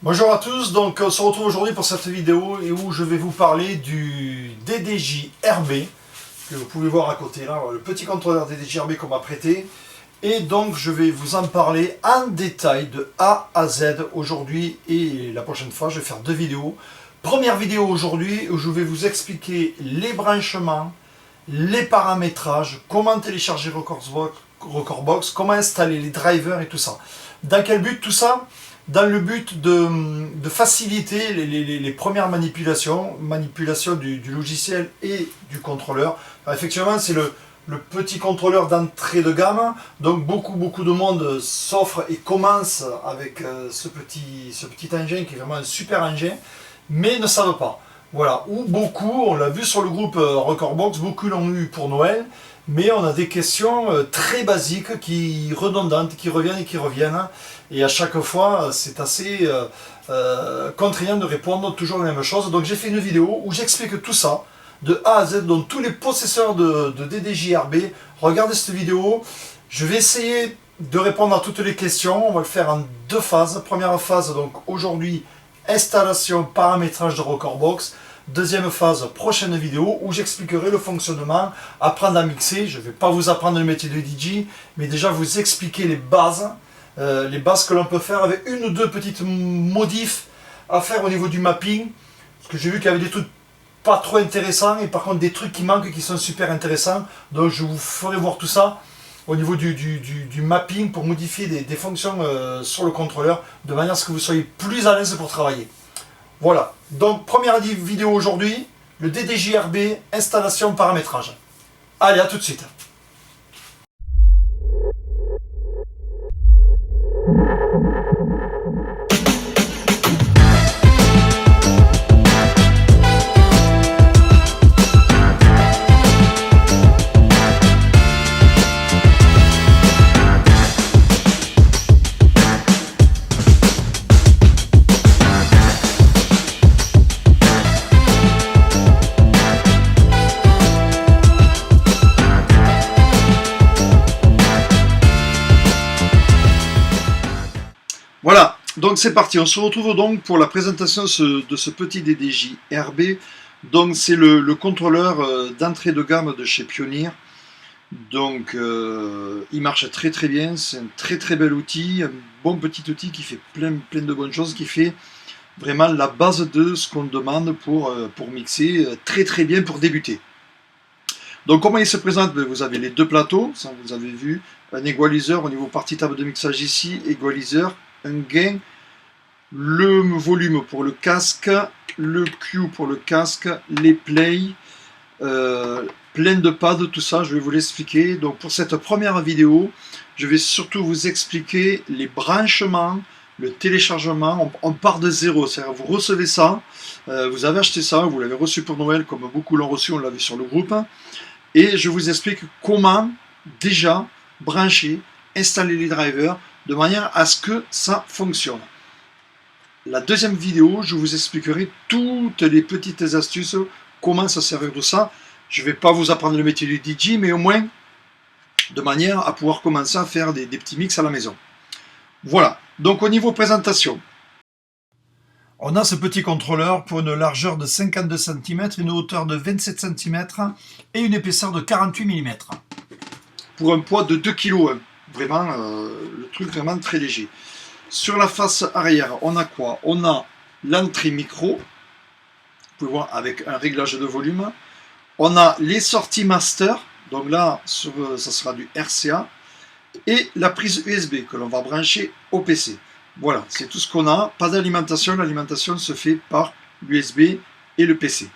Bonjour à tous, donc on se retrouve aujourd'hui pour cette vidéo et où je vais vous parler du DDJ RB que vous pouvez voir à côté là, le petit contrôleur DDJ RB qu'on m'a prêté, et donc je vais vous en parler en détail de A à Z aujourd'hui, et la prochaine fois je vais faire deux vidéos. Première vidéo aujourd'hui où je vais vous expliquer les branchements, les paramétrages, comment télécharger Recordbox, comment installer les drivers et tout ça. Dans quel but tout ça? Dans le but de faciliter les premières manipulations du logiciel et du contrôleur. Alors effectivement, c'est le petit contrôleur d'entrée de gamme, donc beaucoup de monde s'offre et commence avec ce petit engin qui est vraiment un super engin, mais ne savent pas. Voilà, ou beaucoup, on l'a vu sur le groupe Recordbox, beaucoup l'ont eu pour Noël, mais on a des questions très basiques, redondantes, qui reviennent, et à chaque fois c'est assez contraignant de répondre toujours la même chose. Donc j'ai fait une vidéo où j'explique tout ça, de A à Z, donc tous les possesseurs de DDJ RB, regardez cette vidéo, je vais essayer de répondre à toutes les questions, on va le faire en deux phases. Première phase, donc aujourd'hui, installation, paramétrage de Recordbox. Deuxième phase, prochaine vidéo où j'expliquerai le fonctionnement, apprendre à mixer. Je ne vais pas vous apprendre le métier de DJ, mais déjà vous expliquer les bases que l'on peut faire avec une ou deux petites modifs à faire au niveau du mapping. Parce que j'ai vu qu'il y avait des trucs pas trop intéressants et par contre des trucs qui manquent qui sont super intéressants. Donc je vous ferai voir tout ça au niveau du mapping pour modifier des fonctions sur le contrôleur de manière à ce que vous soyez plus à l'aise pour travailler. Voilà, donc première vidéo aujourd'hui, le DDJ RB, installation, paramétrage. Allez, à tout de suite. Voilà, donc c'est parti, on se retrouve donc pour la présentation de ce petit DDJ RB. Donc c'est le contrôleur d'entrée de gamme de chez Pioneer. Donc il marche très bien, c'est un très bel outil, un bon petit outil qui fait plein de bonnes choses, qui fait vraiment la base de ce qu'on demande pour mixer très bien pour débuter. Donc comment il se présente? Vous avez les deux plateaux, ça vous avez vu, un égaliseur au niveau partie table de mixage ici, égaliseur, un gain, le volume pour le casque, le Q pour le casque, les plays, plein de pads, tout ça, je vais vous l'expliquer. Donc pour cette première vidéo, je vais surtout vous expliquer les branchements, le téléchargement. On part de zéro, c'est-à-dire vous recevez ça, vous avez acheté ça, vous l'avez reçu pour Noël, comme beaucoup l'ont reçu, on l'a vu sur le groupe, et je vous explique comment déjà brancher, installer les drivers, de manière à ce que ça fonctionne. La deuxième vidéo, je vous expliquerai toutes les petites astuces, comment se servir de ça. Je ne vais pas vous apprendre le métier du DJ, mais au moins de manière à pouvoir commencer à faire des petits mix à la maison. Voilà, donc au niveau présentation, on a ce petit contrôleur pour une largeur de 52 cm, une hauteur de 27 cm et une épaisseur de 48 mm. Pour un poids de 2 kg. Vraiment, le truc vraiment très léger. Sur la face arrière, on a quoi? On a l'entrée micro, vous pouvez voir avec un réglage de volume. On a les sorties master, donc là, ça sera du RCA. Et la prise USB que l'on va brancher au PC. Voilà, c'est tout ce qu'on a. Pas d'alimentation, l'alimentation se fait par l'USB et le PC.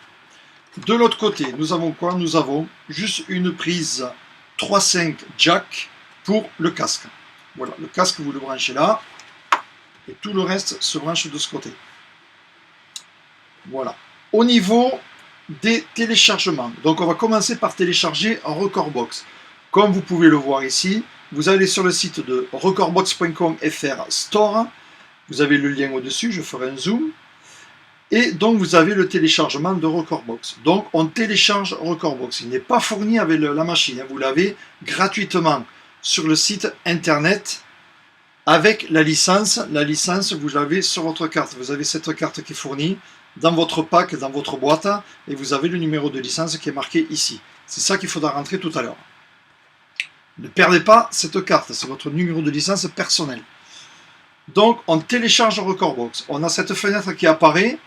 De l'autre côté, nous avons quoi? Nous avons juste une prise 3.5 jack pour le casque. Voilà, le casque vous le branchez là et tout le reste se branche de ce côté. Voilà. Au niveau des téléchargements, donc on va commencer par télécharger un Recordbox. Comme vous pouvez le voir ici, vous allez sur le site de recordbox.com/fr store, vous avez le lien au-dessus, je ferai un zoom, et donc vous avez le téléchargement de Recordbox. Donc on télécharge Recordbox, il n'est pas fourni avec la machine, vous l'avez gratuitement sur le site internet avec la licence, vous l'avez sur votre carte. Vous avez cette carte qui est fournie dans votre pack, dans votre boîte, et vous avez le numéro de licence qui est marqué ici. C'est ça qu'il faudra rentrer tout à l'heure. Ne perdez pas cette carte, c'est votre numéro de licence personnel. Donc on télécharge Recordbox. On a cette fenêtre qui apparaît.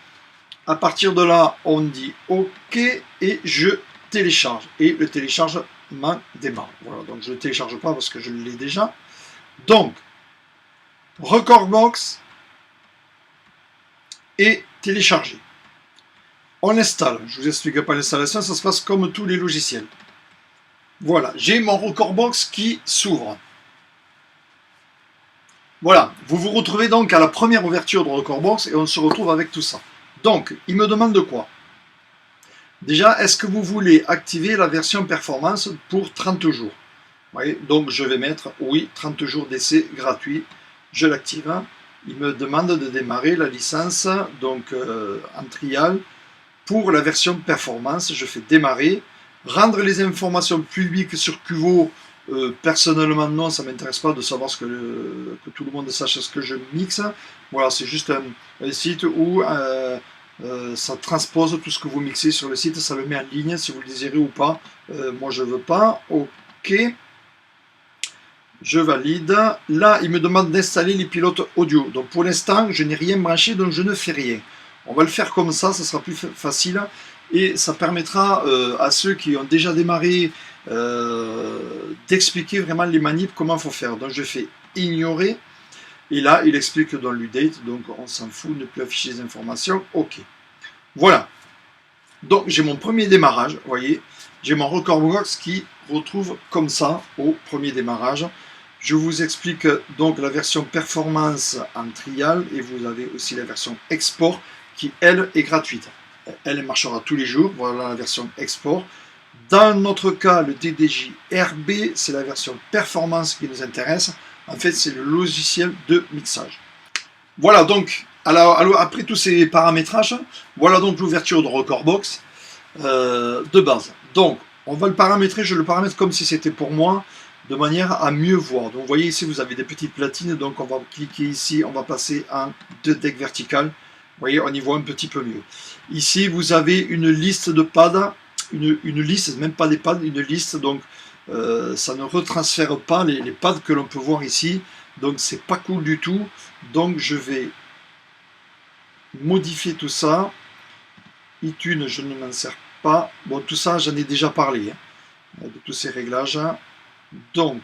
À partir de là, on dit OK et je télécharge. Et le téléchargement démarre. Voilà, donc je ne le télécharge pas parce que je l'ai déjà. Donc, Recordbox est téléchargé. On installe. Je vous explique pas l'installation, ça se passe comme tous les logiciels. Voilà, j'ai mon Recordbox qui s'ouvre. Voilà, vous vous retrouvez donc à la première ouverture de Recordbox et on se retrouve avec tout ça. Donc, il me demande de quoi? Déjà, est-ce que vous voulez activer la version performance pour 30 jours? Oui, donc je vais mettre oui, 30 jours d'essai gratuit. Je l'active. Il me demande de démarrer la licence donc en trial pour la version performance. Je fais démarrer. Rendre les informations publiques sur Cuvo, personnellement non, ça ne m'intéresse pas de savoir que tout le monde sache ce que je mixe. Voilà, c'est juste un site où ça transpose tout ce que vous mixez sur le site, ça le met en ligne si vous le désirez ou pas. Moi je veux pas. OK. Je valide. Là, il me demande d'installer les pilotes audio. Donc pour l'instant, je n'ai rien branché, donc je ne fais rien. On va le faire comme ça sera plus facile. Et ça permettra à ceux qui ont déjà démarré d'expliquer vraiment les manips, comment il faut faire. Donc je fais ignorer. Et là, il explique dans l'UDate, donc on s'en fout, ne plus afficher les informations. OK. Voilà. Donc j'ai mon premier démarrage, vous voyez. J'ai mon Recordbox qui retrouve comme ça au premier démarrage. Je vous explique donc la version performance en trial et vous avez aussi la version export qui, elle, est gratuite. Elle marchera tous les jours. Voilà la version export. Dans notre cas, le DDJ RB, c'est la version performance qui nous intéresse. En fait, c'est le logiciel de mixage. Voilà donc, après tous ces paramétrages, voilà donc l'ouverture de Recordbox de base. Donc, on va le paramétrer, je le paramètre comme si c'était pour moi, de manière à mieux voir. Donc, vous voyez ici, vous avez des petites platines, donc on va cliquer ici, on va passer en 2 decks verticales. Vous voyez, on y voit un petit peu mieux. Ici, vous avez une liste de pads, une liste, même pas des pads, une liste, donc ça ne retransfère pas les pads que l'on peut voir ici, donc c'est pas cool du tout. Donc je vais modifier tout ça. iTunes, je ne m'en sers pas. Bon, tout ça, j'en ai déjà parlé, hein, de tous ces réglages. Donc,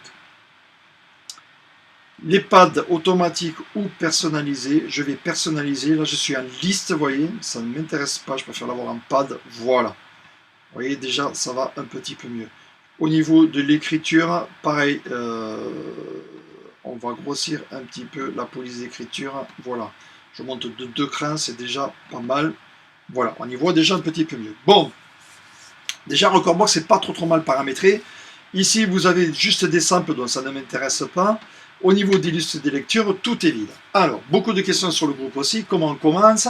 les pads automatiques ou personnalisés, je vais personnaliser. Là, je suis en liste, vous voyez, ça ne m'intéresse pas, je préfère l'avoir en pad. Voilà. Vous voyez, déjà, ça va un petit peu mieux. Au niveau de l'écriture, pareil, on va grossir un petit peu la police d'écriture. Voilà, je monte de 2 crans, c'est déjà pas mal. Voilà, on y voit déjà un petit peu mieux. Bon, déjà Recordbox, c'est pas trop mal paramétré. Ici, vous avez juste des samples, donc ça ne m'intéresse pas. Au niveau des listes des lectures, tout est vide. Alors, beaucoup de questions sur le groupe aussi. Comment on commence?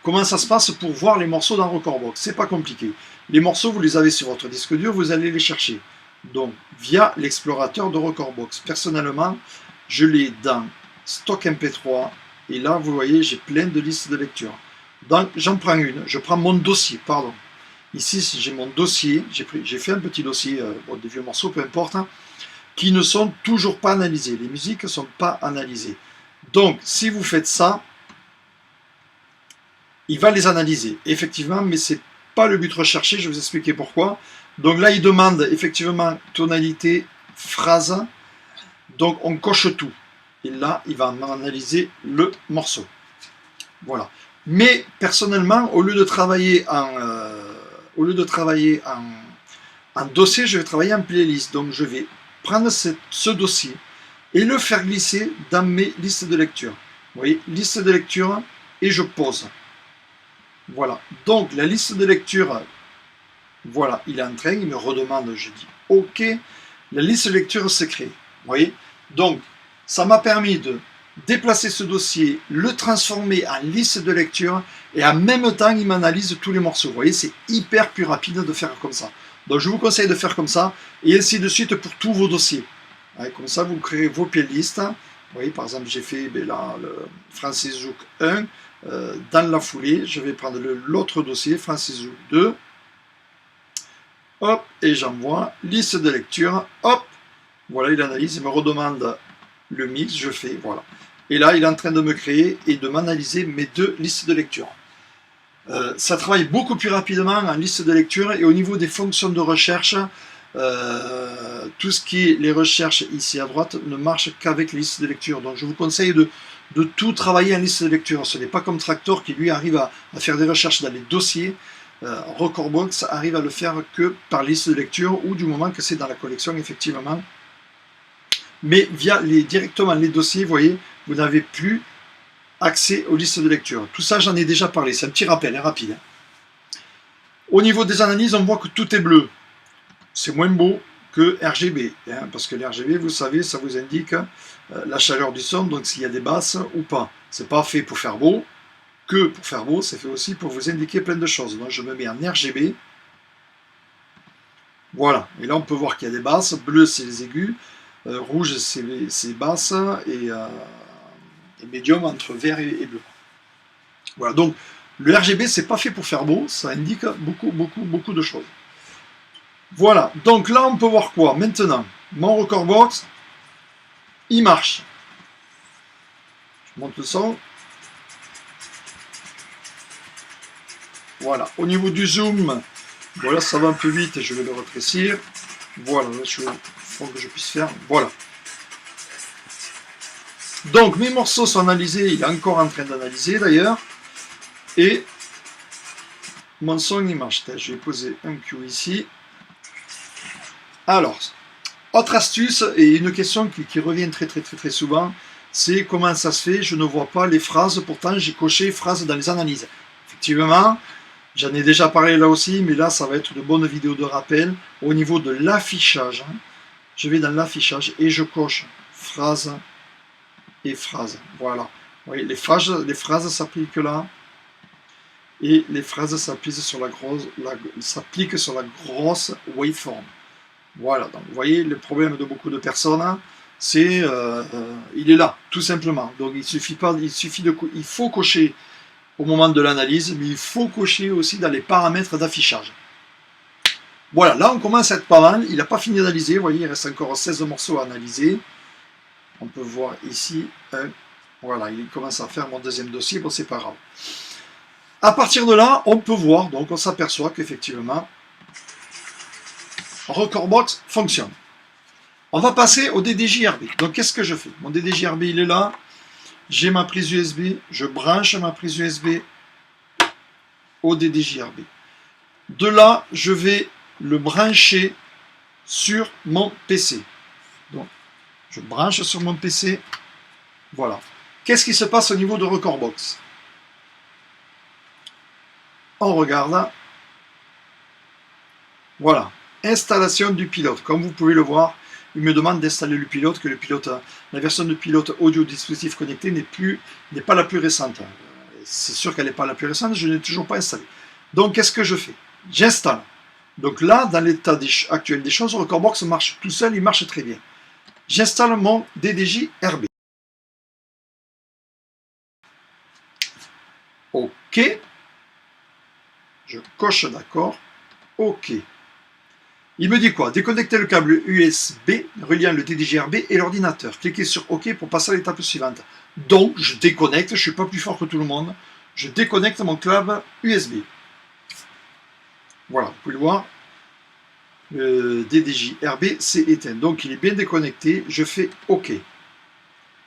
Comment ça se passe pour voir les morceaux dans Recordbox? C'est pas compliqué. Les morceaux, vous les avez sur votre disque dur, vous allez les chercher. Donc, via l'explorateur de Recordbox. Personnellement, je l'ai dans Stock MP3. Et là, vous voyez, j'ai plein de listes de lecture. Donc, j'en prends une. Je prends mon dossier, pardon. Ici, j'ai mon dossier. J'ai fait un petit dossier, bon, des vieux morceaux, peu importe, hein, qui ne sont toujours pas analysés. Les musiques ne sont pas analysées. Donc, si vous faites ça, il va les analyser, effectivement, mais c'est pas le but recherché, je vais vous expliquer pourquoi. Donc là, il demande effectivement tonalité, phrase, donc on coche tout. Et là, il va analyser le morceau. Voilà. Mais personnellement, au lieu de travailler en dossier, je vais travailler en playlist. Donc je vais prendre ce dossier et le faire glisser dans mes listes de lecture. Vous voyez, liste de lecture, et je pose. Voilà, donc la liste de lecture, voilà, il est en train, il me redemande, je dis OK, la liste de lecture s'est créée. Vous voyez, donc ça m'a permis de déplacer ce dossier, le transformer en liste de lecture, et en même temps il m'analyse tous les morceaux. Vous voyez, c'est hyper plus rapide de faire comme ça. Donc je vous conseille de faire comme ça, et ainsi de suite pour tous vos dossiers. Ouais, comme ça vous créez vos playlists, Vous voyez, par exemple, j'ai fait là, le Francis Zouk 1. Dans la foulée, je vais prendre l'autre dossier, Francis Zouk 2. Hop, et j'envoie liste de lecture. Hop, voilà, il analyse, il me redemande le mix, je fais, voilà. Et là, il est en train de me créer et de m'analyser mes deux listes de lecture. Ça travaille beaucoup plus rapidement en liste de lecture et au niveau des fonctions de recherche, tout ce qui est les recherches ici à droite ne marche qu'avec les listes de lecture. Donc je vous conseille de tout travailler en liste de lecture. Ce n'est pas comme Tractor qui lui arrive à faire des recherches dans les dossiers. Recordbox arrive à le faire que par liste de lecture ou du moment que c'est dans la collection effectivement. Mais via directement les dossiers, vous voyez, vous n'avez plus accès aux listes de lecture. Tout ça, j'en ai déjà parlé. C'est un petit rappel, rapide. Au niveau des analyses, on voit que tout est bleu. C'est moins beau que RGB, parce que l'RGB, vous savez, ça vous indique la chaleur du son, donc s'il y a des basses ou pas. C'est pas fait pour faire beau, que pour faire beau, c'est fait aussi pour vous indiquer plein de choses. Donc je me mets en RGB. Voilà, et là on peut voir qu'il y a des basses. Bleu, c'est les aigus. Rouge, c'est les basses. Et médium entre vert et bleu. Voilà, donc le RGB, c'est pas fait pour faire beau, ça indique beaucoup de choses. Voilà, donc là on peut voir quoi maintenant? Mon Recordbox, il marche. Je monte le son. Voilà, au niveau du zoom, voilà, ça va un peu vite et je vais le rétrécir. Voilà, il faut que je puisse faire. Voilà. Donc mes morceaux sont analysés, il est encore en train d'analyser d'ailleurs. Et mon son il marche. Je vais poser un Q ici. Alors, autre astuce et une question qui revient très souvent, c'est comment ça se fait, je ne vois pas les phrases, pourtant j'ai coché phrases dans les analyses. Effectivement, j'en ai déjà parlé là aussi, mais là ça va être de bonnes vidéos de rappel. Au niveau de l'affichage, je vais dans l'affichage et je coche phrase et phrase. Voilà. Vous voyez, les phrases s'appliquent là. Et les phrases s'appliquent sur la grosse waveform. Voilà, donc vous voyez, le problème de beaucoup de personnes, c'est il est là, tout simplement. Donc il faut cocher au moment de l'analyse, mais il faut cocher aussi dans les paramètres d'affichage. Voilà, là on commence à être pas mal, il n'a pas fini d'analyser, vous voyez, il reste encore 16 morceaux à analyser. On peut voir ici, voilà, il commence à faire mon deuxième dossier, bon c'est pas grave. À partir de là, on peut voir, donc on s'aperçoit qu'effectivement, Recordbox fonctionne. On va passer au DDJ-RB. Donc qu'est-ce que je fais? Mon DDJ-RB il est là, j'ai ma prise USB, je branche ma prise USB au DDJ-RB. De là, je vais le brancher sur mon PC. Donc, je branche sur mon PC. Voilà. Qu'est-ce qui se passe au niveau de Recordbox? On regarde. Voilà. Installation du pilote. Comme vous pouvez le voir, il me demande d'installer le pilote, que le pilote, la version de pilote audio dispositif connecté n'est pas la plus récente. C'est sûr qu'elle n'est pas la plus récente, je ne l'ai toujours pas installée. Donc qu'est-ce que je fais? J'installe. Donc là, dans l'état actuel des choses, Recordbox marche tout seul, il marche très bien. J'installe mon DDJ-RB. OK. Je coche d'accord. OK. Il me dit quoi? Déconnecter le câble USB reliant le DDJ-RB et l'ordinateur. Cliquez sur OK pour passer à l'étape suivante. Donc, je déconnecte, je ne suis pas plus fort que tout le monde. Je déconnecte mon câble USB. Voilà, vous pouvez le voir. Le DDJ-RB s'est éteint. Donc, il est bien déconnecté. Je fais OK.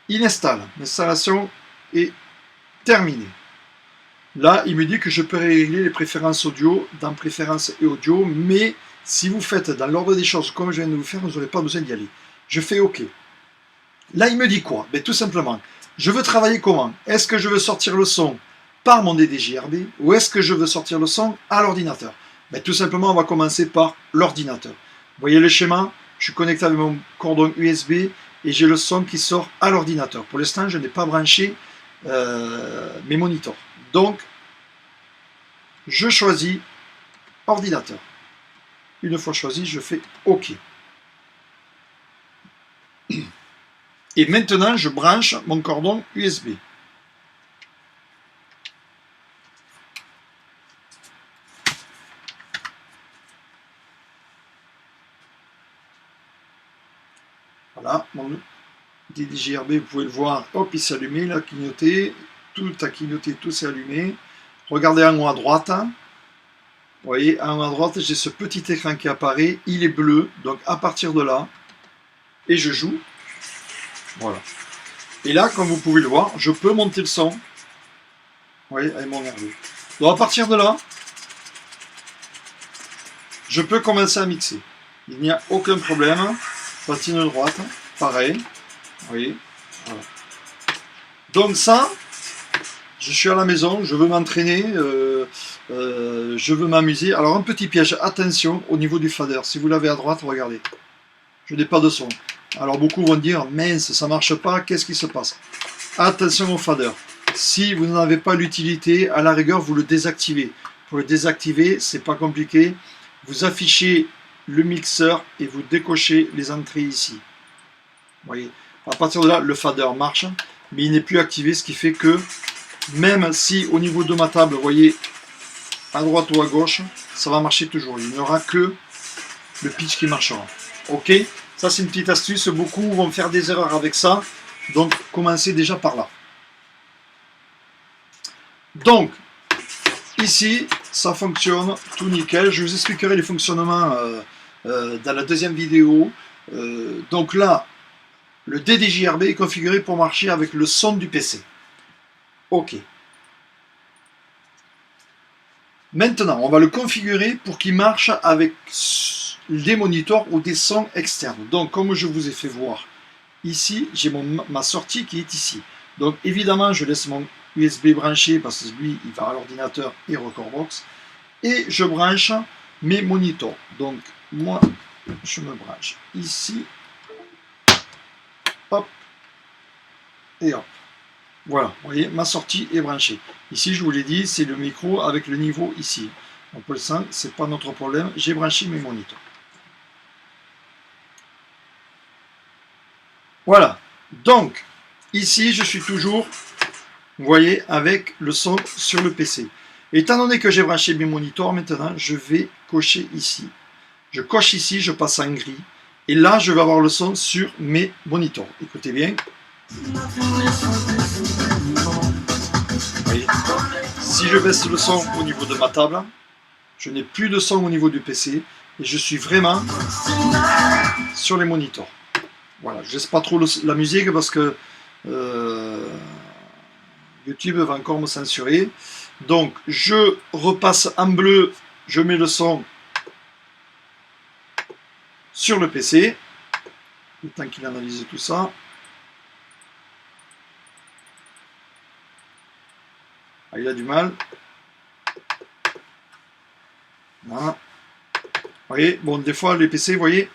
Il installe. L'installation est terminée. Là, il me dit que je peux régler les préférences audio dans préférences et audio, mais si vous faites dans l'ordre des choses comme je viens de vous faire, vous n'aurez pas besoin d'y aller. Je fais OK. Là, il me dit quoi? Ben, tout simplement, je veux travailler comment? Est-ce que je veux sortir le son par mon DDJ-RB ou est-ce que je veux sortir le son à l'ordinateur? Ben, tout simplement, on va commencer par l'ordinateur. Vous voyez le schéma? Je suis connecté avec mon cordon USB et j'ai le son qui sort à l'ordinateur. Pour l'instant, je n'ai pas branché mes moniteurs. Donc, je choisis ordinateur. Une fois choisi, je fais OK. Et maintenant, je branche mon cordon USB. Voilà, mon DDJ-RB, vous pouvez le voir, hop, il s'est allumé, il a clignoté, tout a clignoté, tout s'est allumé. Regardez en haut à droite, hein. Vous voyez, en haut à droite, j'ai ce petit écran qui apparaît, il est bleu, donc à partir de là, et je joue, voilà. Et là, comme vous pouvez le voir, je peux monter le son, vous voyez, avec mon RB. Donc à partir de là, je peux commencer à mixer. Il n'y a aucun problème. Platine droite, pareil. Vous voyez, voilà. Donc ça, je suis à la maison, je veux m'entraîner, je veux m'amuser. Alors un petit piège, attention au niveau du fader. Si vous l'avez à droite, regardez. Je n'ai pas de son. Alors beaucoup vont dire, mince, ça marche pas, qu'est-ce qui se passe? Attention au fader. Si vous n'en avez pas l'utilité, à la rigueur, vous le désactivez. Pour le désactiver, c'est pas compliqué. Vous affichez le mixeur et vous décochez les entrées ici. Vous voyez, à partir de là, le fader marche, mais il n'est plus activé, ce qui fait que même si au niveau de ma table, vous voyez, à droite ou à gauche, ça va marcher toujours. Il n'y aura que le pitch qui marchera. Ok, ça c'est une petite astuce. Beaucoup vont faire des erreurs avec ça. Donc, commencez déjà par là. Donc, ici, ça fonctionne tout nickel. Je vous expliquerai les fonctionnements dans la deuxième vidéo. Donc là, le DDJ-RB est configuré pour marcher avec le son du PC. Ok. Maintenant, on va le configurer pour qu'il marche avec des moniteurs ou des sons externes. Donc, comme je vous ai fait voir, ici, j'ai ma sortie qui est ici. Donc, évidemment, je laisse mon USB branché parce que lui, il va à l'ordinateur et Recordbox. Et je branche mes moniteurs. Donc, moi, je me branche ici. Hop. Et hop. Voilà, vous voyez, ma sortie est branchée. Ici, je vous l'ai dit, c'est le micro avec le niveau ici. On peut le sentir, c'est pas notre problème. J'ai branché mes moniteurs. Voilà. Donc, ici, je suis toujours, vous voyez, avec le son sur le PC. Étant donné que j'ai branché mes moniteurs, maintenant, je vais cocher ici. Je coche ici, je passe en gris. Et là, je vais avoir le son sur mes moniteurs. Écoutez bien. Voyez. Si je baisse le son au niveau de ma table, je n'ai plus de son au niveau du PC et je suis vraiment sur les moniteurs. Voilà, je laisse pas trop la musique parce que YouTube va encore me censurer. Donc je repasse en bleu, je mets le son sur le PC, le temps qu'il analyse tout ça. Ah, il a du mal. Voilà. Vous voyez, bon, des fois, les PC, vous voyez,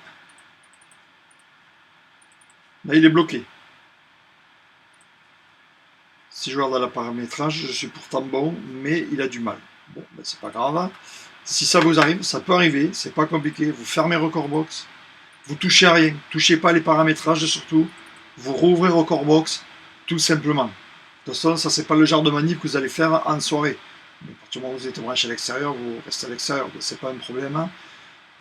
là, il est bloqué. Si je regarde à la paramétrage, je suis pourtant bon, mais il a du mal. Bon, ben, c'est pas grave. Si ça vous arrive, ça peut arriver, c'est pas compliqué. Vous fermez Recordbox, vous touchez à rien, touchez pas les paramétrages surtout. Vous rouvrez Recordbox, tout simplement. De toute façon, ça c'est pas le genre de manip que vous allez faire en soirée. Mais à partir du moment où vous êtes branché à l'extérieur, vous restez à l'extérieur, c'est pas un problème.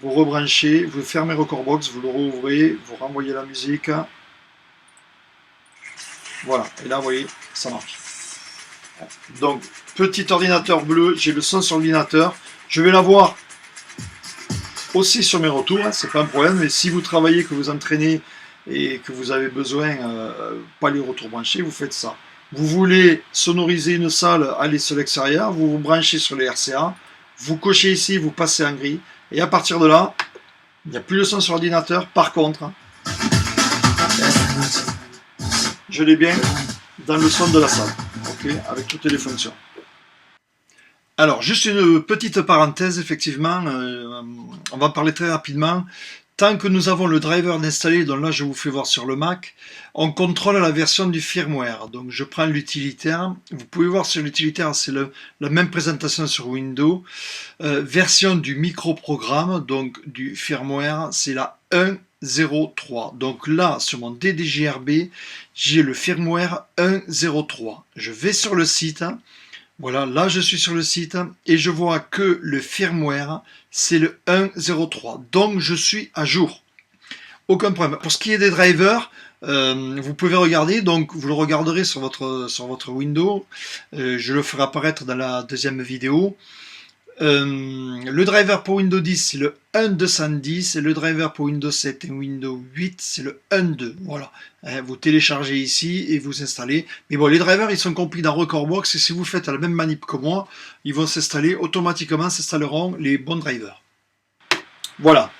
Vous rebranchez, vous fermez Recordbox, vous le rouvrez, vous renvoyez la musique. Voilà, et là vous voyez, ça marche. Donc, petit ordinateur bleu, j'ai le son sur l'ordinateur. Je vais l'avoir aussi sur mes retours, hein, c'est pas un problème. Mais si vous travaillez, que vous entraînez et que vous avez besoin, pas les retours branchés, vous faites ça. Vous voulez sonoriser une salle, aller sur l'extérieur, vous vous branchez sur les RCA, vous cochez ici, vous passez en gris, et à partir de là, il n'y a plus de son sur l'ordinateur. Par contre, je l'ai bien dans le son de la salle, ok, avec toutes les fonctions. Alors, juste une petite parenthèse, effectivement, on va parler très rapidement. Tant que nous avons le driver installé, donc là je vous fais voir sur le Mac, on contrôle la version du firmware. Donc je prends l'utilitaire, vous pouvez voir sur l'utilitaire, c'est la même présentation sur Windows. Version du microprogramme, donc du firmware, c'est la 1.0.3. Donc là, sur mon DDJ-RB, j'ai le firmware 1.0.3. Je vais sur le site. Voilà, là je suis sur le site et je vois que le firmware, c'est le 1.0.3. Donc je suis à jour. Aucun problème. Pour ce qui est des drivers, vous pouvez regarder, donc vous le regarderez sur votre Windows. Je le ferai apparaître dans la deuxième vidéo. Le driver pour Windows 10 c'est le 1.210 et le driver pour Windows 7 et Windows 8 c'est le 1.2. Voilà, vous téléchargez ici et vous installez. Mais bon, les drivers ils sont compris dans Recordbox et si vous faites la même manip que moi, ils vont s'installer automatiquement, s'installeront les bons drivers. Voilà.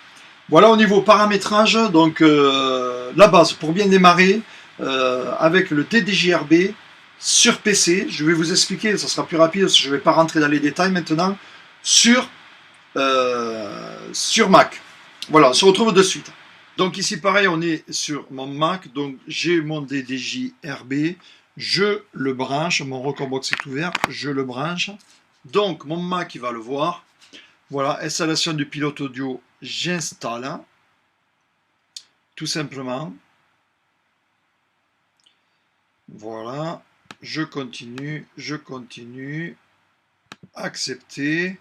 Voilà au niveau paramétrage, donc la base pour bien démarrer avec le DDJ-RB sur PC. Je vais vous expliquer, ça sera plus rapide parce que je ne vais pas rentrer dans les détails maintenant. Sur Mac. Voilà, on se retrouve de suite. Donc ici pareil, on est sur mon Mac, donc j'ai mon DDJ-RB, je le branche, mon Recordbox est ouvert, je le branche. Donc mon Mac il va le voir. Voilà, installation du pilote audio, j'installe. Tout simplement. Voilà, je continue, accepter.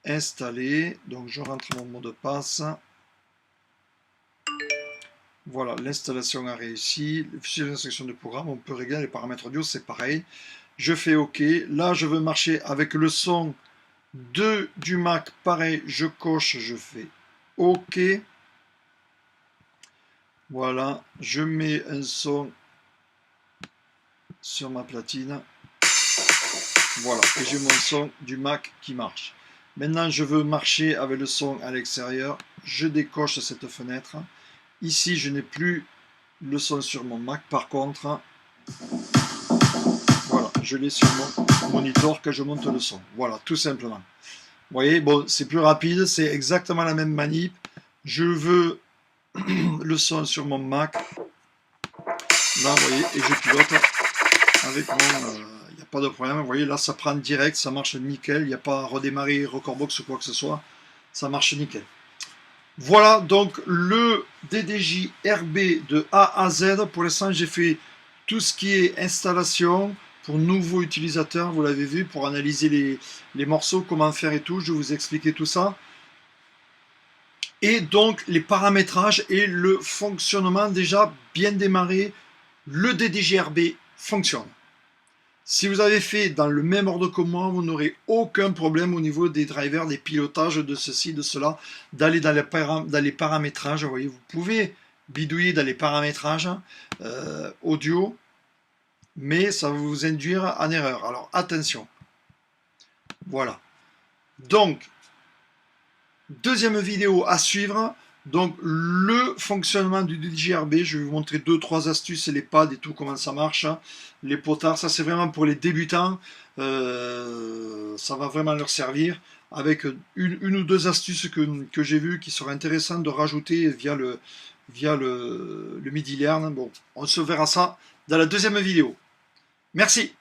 Installer, donc je rentre mon mot de passe. Voilà, l'installation a réussi. Sur l'instruction de programme, on peut régler les paramètres audio, c'est pareil. Je fais OK. Là, je veux marcher avec le son du Mac. Pareil, je coche, je fais OK. Voilà, je mets un son sur ma platine. Voilà, et j'ai mon son du Mac qui marche. Maintenant, je veux marcher avec le son à l'extérieur. Je décoche cette fenêtre. Ici, je n'ai plus le son sur mon Mac. Par contre, voilà, je l'ai sur mon moniteur que je monte le son. Voilà, tout simplement. Vous voyez, bon, c'est plus rapide. C'est exactement la même manip. Je veux le son sur mon Mac. Là, vous voyez, et je pilote avec mon... Il n'y a pas de problème, vous voyez, là ça prend direct, ça marche nickel, il n'y a pas à redémarrer Recordbox ou quoi que ce soit, ça marche nickel. Voilà donc le DDJ-RB de A à Z. Pour l'instant j'ai fait tout ce qui est installation pour nouveaux utilisateurs, vous l'avez vu, pour analyser les morceaux, comment faire et tout, je vais vous expliquer tout ça. Et donc les paramétrages et le fonctionnement déjà bien démarré, le DDJ-RB fonctionne. Si vous avez fait dans le même ordre que moi, vous n'aurez aucun problème au niveau des drivers, des pilotages, de ceci, de cela, d'aller dans les paramétrages. Vous voyez, vous pouvez bidouiller dans les paramétrages audio, mais ça va vous induire en erreur. Alors attention. Voilà. Donc, deuxième vidéo à suivre. Donc le fonctionnement du DDJ-RB, je vais vous montrer 2-3 astuces, les pads et tout, comment ça marche, les potards, ça c'est vraiment pour les débutants, ça va vraiment leur servir, avec une ou deux astuces que j'ai vues qui seraient intéressantes de rajouter via le MIDI Learn. Bon, on se verra ça dans la deuxième vidéo. Merci.